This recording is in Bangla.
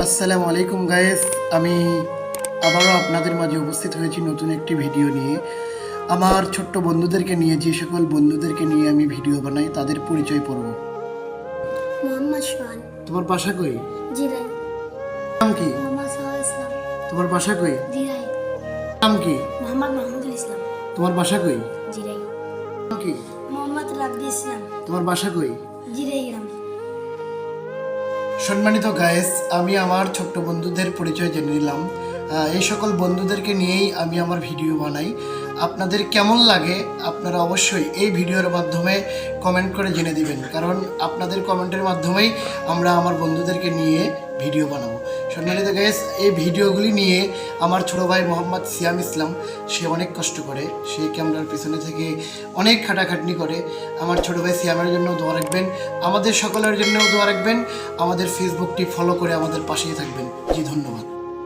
আসসালামু আলাইকুম গাইস, আমি আবারও আপনাদের মাঝে উপস্থিত হয়েছি নতুন একটি ভিডিও নিয়ে। আমার ছোট্ট বন্ধুদেরকে নিয়ে, যে সকল বন্ধুদেরকে নিয়ে আমি ভিডিও বানাই তাদের পরিচয় পর্ব। মোহাম্মদ সোহান। তোমার বাসা কই? জিরাই। নাম কি? মোহাম্মদ সাহা ইসলাম। তোমার বাসা কই? জিরাই। নাম কি? মোহাম্মদ মাহমুদুল ইসলাম। তোমার বাসা কই? জিরাই। নাম কি? মোহাম্মদ রাব্দি ইসলাম। তোমার বাসা কই? জিরাই গ্রাম। সম্মানিত গাইস, আমি আমার ছোট্ট বন্ধুদের পরিচয় জেনে নিলাম। এই সকল বন্ধুদেরকে নিয়েই আমি আমার ভিডিও বানাই। আপনাদের কেমন লাগে আপনারা অবশ্যই এই ভিডিওর মাধ্যমে কমেন্ট করে জেনে দিবেন, কারণ আপনাদের কমেন্টের মাধ্যমেই আমরা আমার বন্ধুদেরকে নিয়ে ভিডিও বানাবো। সম্মানিত গাইস, এই ভিডিওগুলি নিয়ে আমার ছোটো ভাই মোহাম্মদ সিয়াম ইসলাম, সে অনেক কষ্ট করে, সে ক্যামেরার পিছনে থেকে অনেক খাটাখাটনি করে। আমার ছোটো ভাই সিয়ামের জন্য দোয়া রাখবেন, আমাদের সকলের জন্যও দোয়া রাখবেন, আমাদের ফেসবুকটি ফলো করে আমাদের পাশেই থাকবেন। জি, ধন্যবাদ।